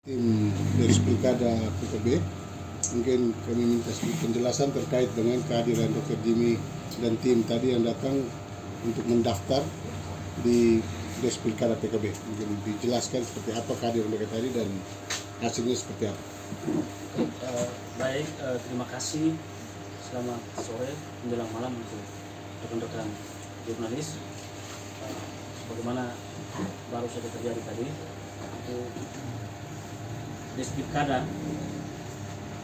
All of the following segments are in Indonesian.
Tim dari Pilkada PKB, mungkin kami minta sedikit penjelasan terkait dengan kehadiran Dr. Jimmy dan tim tadi yang datang untuk mendaftar di Des Pilkada PKB. Mungkin dijelaskan seperti apa kehadiran mereka tadi dan hasilnya seperti apa. Baik, terima kasih. Selamat sore menjelang malam untuk rekan-rekan jurnalis. Bagaimana baru saja terjadi tadi, itu Des Pilkada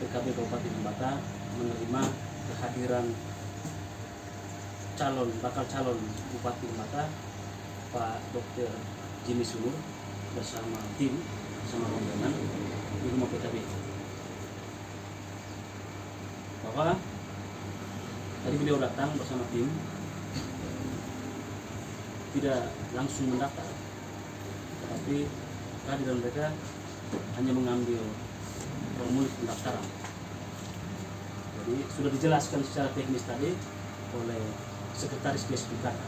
PKB Kabupaten Bata menerima kehadiran bakal calon Bupati Bata Pak Dr. Jimmy Sunur bersama tim, bersama rombongan di rumah PKB. Bahwa tadi beliau datang bersama tim, tidak langsung mendaftar, tetapi kehadiran mereka hanya mengambil formulir pendaftaran. Jadi sudah dijelaskan secara teknis tadi oleh Sekretaris Des Pilkada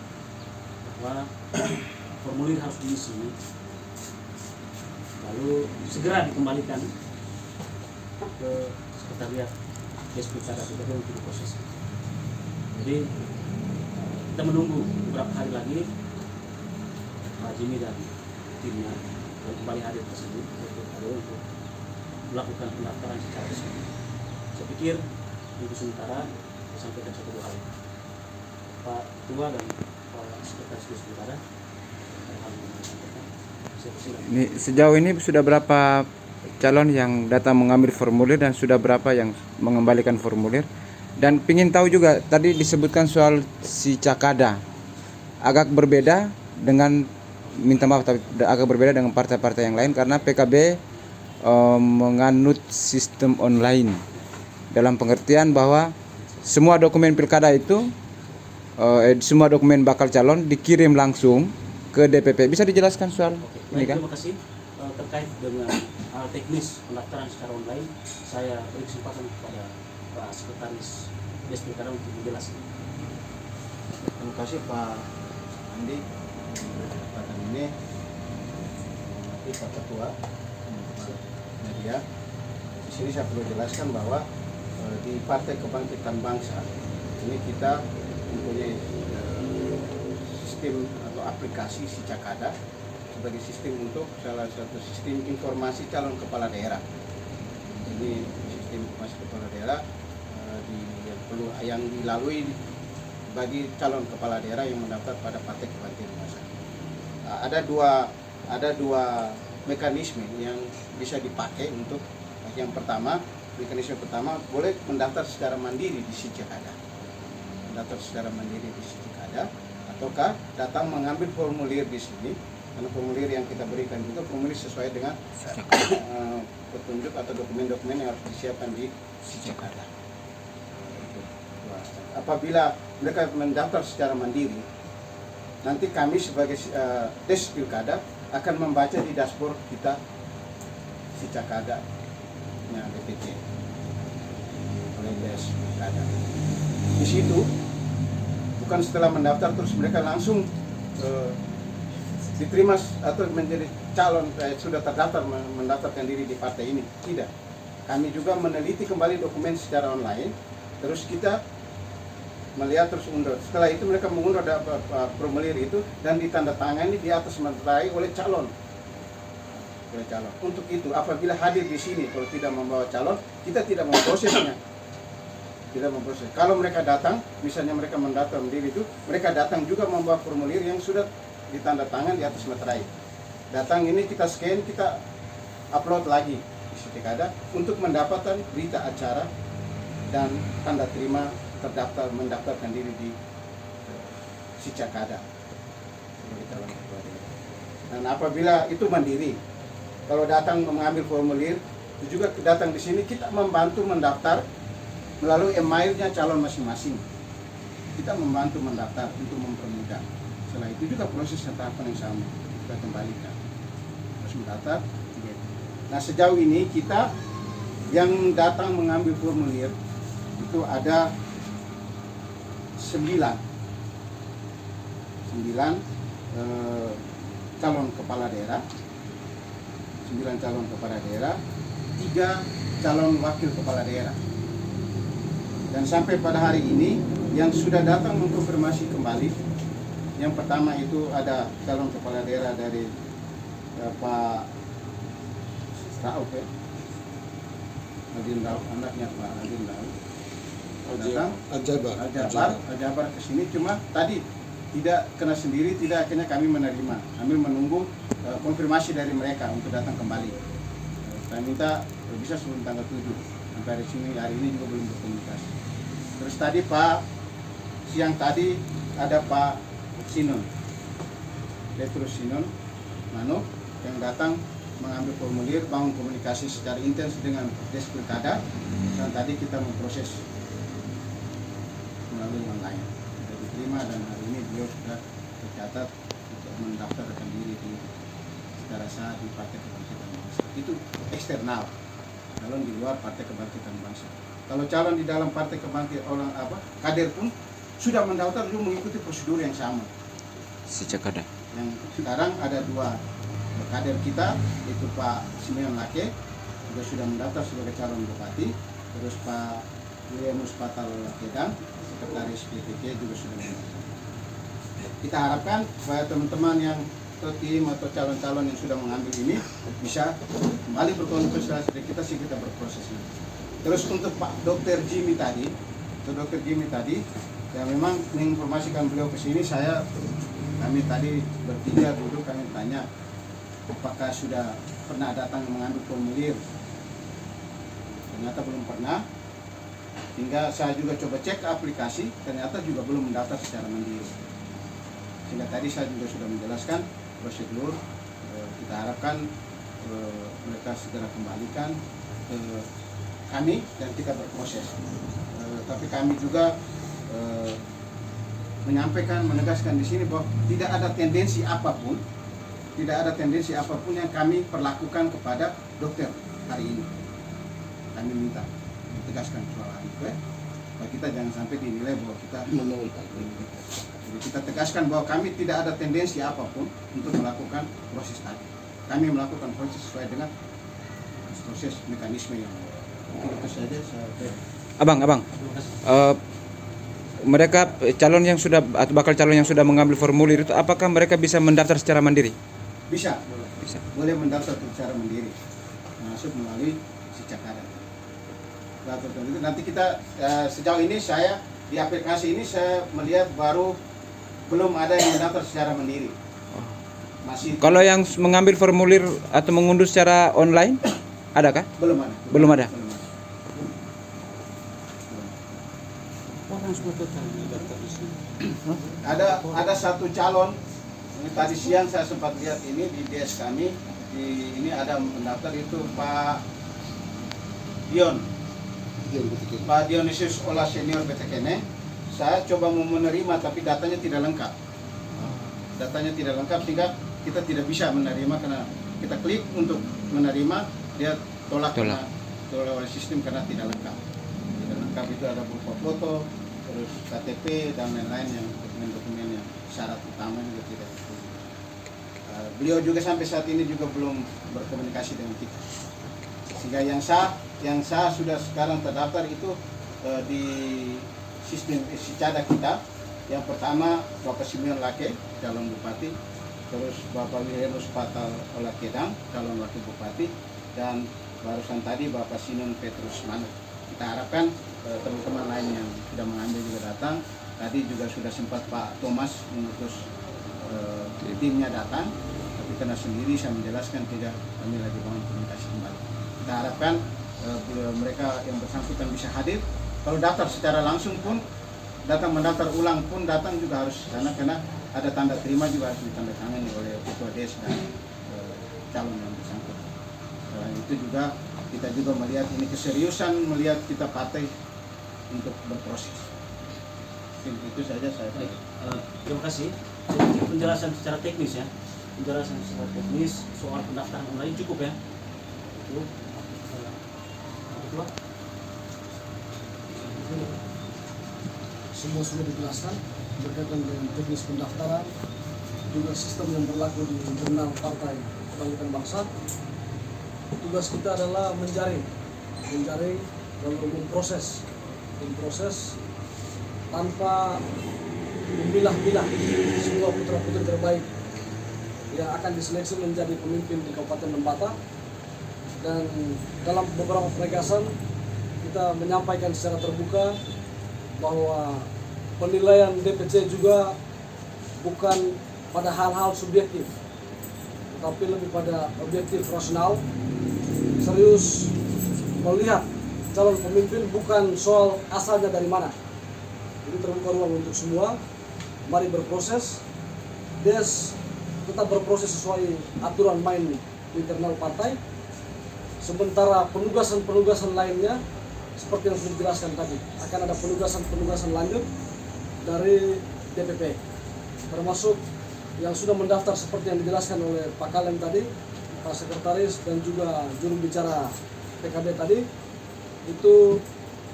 bahwa formulir harus diisi, lalu segera dikembalikan ke Sekretariat Des Pilkada untuk diproses. Jadi kita menunggu beberapa hari lagi Pak Jimmy dan timnya kembali hadir tersebut untuk melakukan pendaftaran secara resmi. Saya pikir untuk sementara disampaikan 1-2 hari. Pak Ketua dan Pak Sekretaris Des Pilkada ini sejauh ini sudah berapa calon yang datang mengambil formulir dan sudah berapa yang mengembalikan formulir? Dan ingin tahu juga tadi disebutkan soal si Cakada agak berbeda dengan, minta maaf tapi agak berbeda dengan partai-partai yang lain karena PKB menganut sistem online dalam pengertian bahwa semua dokumen pilkada itu semua dokumen bakal calon dikirim langsung ke DPP. Bisa dijelaskan soal ini kan? Terima kasih. Terkait dengan hal teknis pendaftaran secara online, saya beri kesempatan kepada Pak Sekretaris Des Pilkada untuk menjelaskan. Terima kasih Pak Andi kesempatan ini. Pak Ketua media, di sini saya perlu jelaskan bahwa di Partai Kebangkitan Bangsa ini kita mempunyai sistem atau aplikasi si Cakada sebagai sistem untuk salah satu sistem informasi calon kepala daerah. Ini sistem informasi kepala daerah yang dilalui bagi calon kepala daerah yang mendaftar pada Partai Kebangkitan Bangsa. Ada dua mekanisme yang bisa dipakai untuk yang pertama. Mekanisme pertama boleh mendaftar secara mandiri di Cakada, mendaftar secara mandiri di Cakada, ataukah datang mengambil formulir di sini, karena formulir yang kita berikan juga formulir sesuai dengan petunjuk atau dokumen-dokumen yang harus disiapkan di Cakada. Apabila mereka mendaftar secara mandiri, nanti kami sebagai Des Pilkada akan membaca di dashboard kita Cakada nya DPC oleh Des Pilkada. Di situ bukan setelah mendaftar terus mereka langsung diterima atau menjadi calon sudah terdaftar mendaftarkan diri di partai ini. Tidak. Kami juga meneliti kembali dokumen secara online, terus kita melihat terus undur. Setelah itu mereka mengunduh formulir itu dan ditandatangani di atas materai oleh calon. Untuk itu apabila hadir di sini kalau tidak membawa calon, kita tidak memprosesnya. Tidak memproses. Kalau mereka datang, misalnya mereka mendaftar sendiri itu, mereka datang juga membawa formulir yang sudah ditandatangan di atas materai. Datang ini kita scan, kita upload lagi di Cakada untuk mendapatkan berita acara dan tanda terima terdaftar mendaftarkan diri di Cakada. Dan apabila itu mandiri, kalau datang mengambil formulir, itu juga datang di sini kita membantu mendaftar melalui emailnya calon masing-masing. Kita membantu mendaftar untuk mempermudah. Setelah itu juga proses tahapan yang sama kita kembalikan. Terus mendaftar. Nah sejauh ini kita yang datang mengambil formulir itu ada 9 calon kepala daerah, 9 calon kepala daerah, 3 calon wakil kepala daerah. Dan sampai pada hari ini yang sudah datang mengkonfirmasi kembali, yang pertama itu ada calon kepala daerah dari Pak Rauf ya, Adin Rauf, anaknya Pak Adin Rauf datang, Aljabar ke sini, cuma tadi tidak kena sendiri, tidak akhirnya kami menerima, kami menunggu konfirmasi dari mereka untuk datang kembali. Kami minta bisa sebelum tanggal 7, sampai hari ini juga belum berkomunikasi. Terus tadi siang tadi ada Pak Sinon, Petrus Sinon Manuk yang datang mengambil formulir, bangun komunikasi secara intens dengan Des Pilkada, dan tadi kita memproses melalui online. Sudah diterima dan hari ini beliau sudah tercatat untuk mendaftarkan diri secara sah di Partai Kebangkitan Bangsa. Itu eksternal, calon di luar Partai Kebangkitan Bangsa. Kalau calon di dalam Partai Kebangkitan kader pun sudah mendaftar juga mengikuti prosedur yang sama. Si Cakada. Yang sekarang ada 2 kader kita, itu Pak Simeon Lake juga sudah mendaftar sebagai calon bupati, terus Pak Williamus Patal Lakedang, sekretaris PPK juga sudah mendaftar. Kita harapkan supaya teman-teman yang atau tim atau calon-calon yang sudah mengambil ini bisa kembali berkonsultasi dengan kita, kita berproses ini. Terus untuk Pak Dr. Jimmy tadi, yang memang menginformasikan beliau ke sini, kami tadi bertiga duduk, kami tanya apakah sudah pernah datang mengambil formulir. Ternyata belum pernah. Hingga saya juga coba cek ke aplikasi, ternyata juga belum mendaftar secara mandiri. Sehingga tadi saya juga sudah menjelaskan prosedur. Kita harapkan mereka segera kembalikan ke kami dan kita berproses. Tapi kami juga menyampaikan, menegaskan di sini bahwa tidak ada tendensi apapun yang kami perlakukan kepada dokter hari ini. Kami minta tegaskan soal itu, bahwa kita jangan sampai dinilai bahwa kita menolak. Jadi kita tegaskan bahwa kami tidak ada tendensi apapun untuk melakukan proses tadi. Kami melakukan proses sesuai dengan proses mekanisme yang itu saja. Abang, mereka calon yang sudah atau bakal calon yang sudah mengambil formulir itu, apakah mereka bisa mendaftar secara mandiri? Bisa. Boleh mendaftar secara mandiri, masuk melalui si Cakada. Nanti kita sejauh ini saya di aplikasi ini saya melihat belum ada yang mendaftar secara mandiri. Masih. Kalau yang mengambil formulir atau mengunduh secara online, adakah? Belum ada. Ada satu calon. Ini tadi siang saya sempat lihat ini di DS kami. Ini ada mendaftar itu Pak Dionysius Ola Senior BTKN. Saya coba mau menerima tapi datanya tidak lengkap. Sehingga kita tidak bisa menerima karena kita klik untuk menerima, dia tolak oleh sistem karena tidak lengkap. Itu ada berupa foto, terus KTP dan lain-lain yang dokumen-dokumen yang syarat utama juga tidak. Beliau juga sampai saat ini juga belum berkomunikasi dengan kita. Sehingga yang sah sudah sekarang terdaftar itu di sistem Sicada kita. Yang pertama Bapak Simeon Lake, calon bupati, terus Bapak Wilhelmus Patal Lakedang, calon wakil bupati, dan barusan tadi Bapak Sinon Petrus Manuk. Kita harapkan teman-teman lain yang sudah mengambil juga datang. Tadi juga sudah sempat Pak Thomas mengutus timnya datang, tapi karena sendiri saya menjelaskan tidak, kami lagi bangun komunikasi kembali. Kita harapkan mereka yang bersangkutan bisa hadir. Kalau daftar secara langsung pun, mendaftar ulang pun datang juga harus karena ada tanda terima juga harus ditandatangani oleh ketua des dan calon yang bersangkutan. Selain itu juga kita juga melihat ini keseriusan melihat kita partai untuk berproses. Itu saja saya. Terima kasih. Jadi penjelasan secara teknis ya. Penjelasan secara teknis soal pendaftaran online cukup ya. Itu. Semua sudah dijelaskan berkaitan dengan teknis pendaftaran, juga sistem yang berlaku di internal Partai Kebangkitan Bangsa. tugas kita adalah menjaring lalu memproses tanpa memilah-milah semua putra-putri terbaik yang akan diseleksi menjadi pemimpin di Kabupaten Lembata. Dan dalam beberapa penegasan kita menyampaikan secara terbuka bahwa penilaian DPC juga bukan pada hal-hal subjektif, tetapi lebih pada objektif rasional, serius melihat calon pemimpin bukan soal asalnya dari mana. Jadi terbuka ruang untuk semua, mari berproses, tetap berproses sesuai aturan main internal partai. Sementara penugasan lainnya seperti yang sudah dijelaskan tadi, akan ada penugasan lanjut dari DPP, termasuk yang sudah mendaftar seperti yang dijelaskan oleh Pak Kalem tadi, Pak Sekretaris dan juga juru bicara PKB tadi. Itu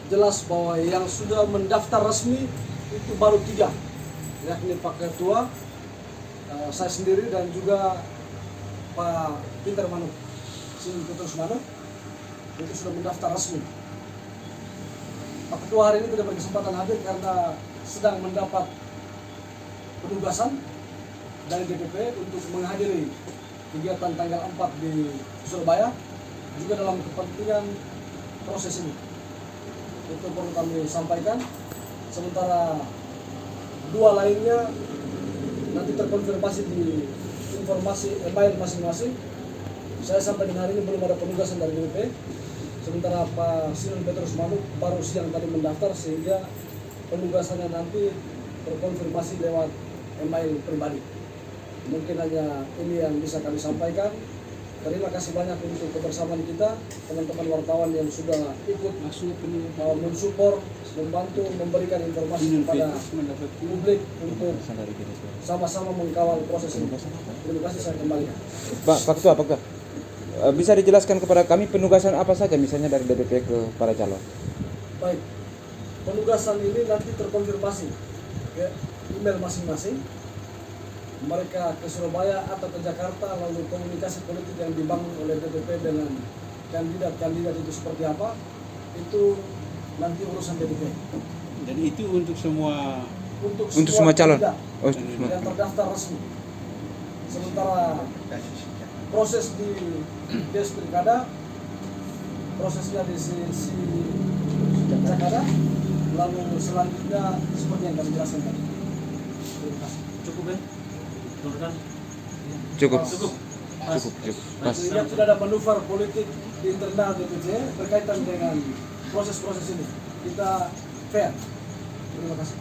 jelas bahwa yang sudah mendaftar resmi itu baru 3, yakni Pak Ketua, saya sendiri dan juga Pak Pinter Manu, Petrus Manu, itu sudah mendaftar resmi. Pak Ketua hari ini tidak berkesempatan hadir karena sedang mendapat penugasan dari DPP untuk menghadiri kegiatan tanggal 4 di Surabaya, juga dalam kepentingan proses ini. Itu perlu kami sampaikan. Sementara 2 lainnya nanti terkonfirmasi di informasi email masing-masing. Saya sampai dengan hari ini belum ada penugasan dari DPP. Sementara Pak Sinon Petrus Manu baru siang tadi mendaftar, sehingga penugasannya nanti terkonfirmasi lewat email pribadi. Mungkin hanya ini yang bisa kami sampaikan. Terima kasih banyak untuk kebersamaan kita, teman-teman wartawan yang sudah ikut mensupport, membantu, memberikan informasi kepada publik untuk sama-sama mengkawal proses ini. Terima kasih, saya kembalikan. Pak Ketua, bisa dijelaskan kepada kami penugasan apa saja misalnya dari DPP ke para calon? Baik, penugasan ini nanti terkonfirmasi ke email masing-masing. Mereka ke Surabaya atau ke Jakarta, lalu komunikasi politik yang dibangun oleh DPP dengan kandidat itu seperti apa, itu nanti urusan DPP. Dan itu untuk semua semua calon. Oh, yang terdaftar resmi. Sementara proses di Des Pilkada, prosesnya di sisi Jakarta, lalu selanjutnya seperti yang kami jelaskan tadi. Terima kasih. Cukup ya? Menurutkan? Cukup. Lihat sudah ada manuver politik di internal DPC berkaitan dengan proses-proses ini. Kita fair. Terima kasih.